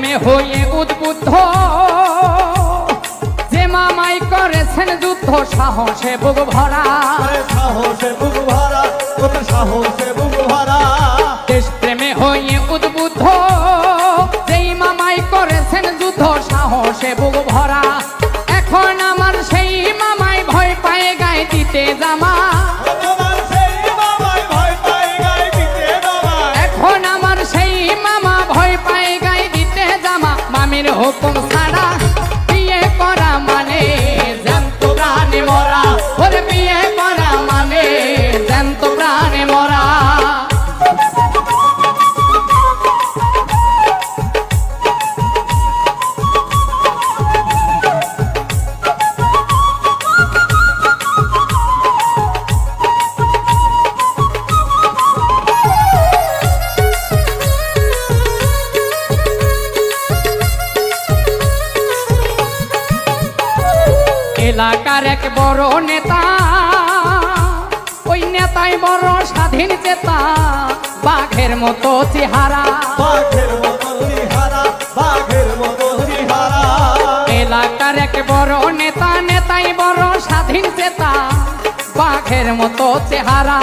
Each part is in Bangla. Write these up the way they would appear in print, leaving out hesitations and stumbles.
প্রেমে হয়ে উদ্বুদ্ধ যে মামাই করেছেন যুদ্ধ সাহসে বুক ভরা সাহসে বুক ভরা সাহসে বুক ভরা দেশ প্রেমে হয়ে উদ্বুদ্ধ যেই মামাই করেছেন যুদ্ধ সাহসে বুক ভরা এখন আমার সেই মামাই ভয় পায়ে গায়ে দিতে জামা এখন আমার সেই মামা ভয় পায়ে গায়ে দিতে জামা মামির হুকুম ছাড়া বিয়ে করা মানে জ্যান্ত প্রাণে মরা ওরে বিয়ে করা মানে জ্যান্ত প্রাণে মরা এলাকার এক বড় নেতা ওই নেতাই বড় স্বাধীন চেতা বাঘের মতো চেহারা এলাকার এক বড় নেতা নেতাই বড় স্বাধীন চেতা বাঘের মতো চেহারা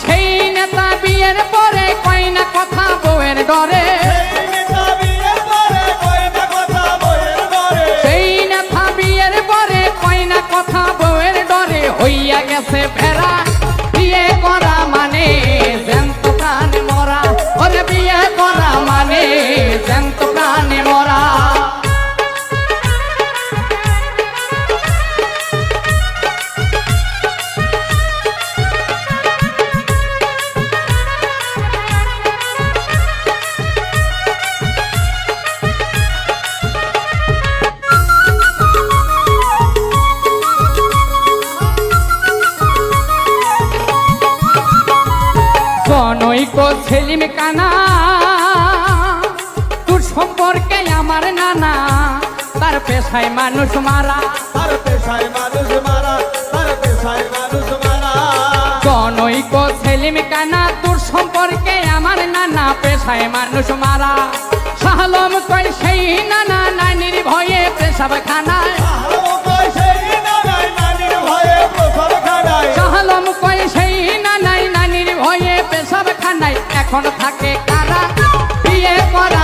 সেই নেতা বিয়ের পরে কয় না কথা বউয়ের ডরে কথা বউয়ের ডরে হইয়া গেছে ফেরা বিয়ে করা মানে জ্যান্ত প্রাণে মরা ওরে বিয়ে করা মানে জ্যান্ত প্রাণে মরা জনৈক সেলিম কানা তোর সম্পর্কে আমার নানা তার পেশায় মানুষ মারা জনৈক সেলিম কানা তোর সম্পর্কে আমার নানা পেশায় মানুষ মারা শাহলম কই সেই নানা নানির ভয়ে পেশাব খানায় শাহলম কই সেই নানাই নানির ভয়ে পেশাব খানায় এখন থাকে কারা বিয়ে করে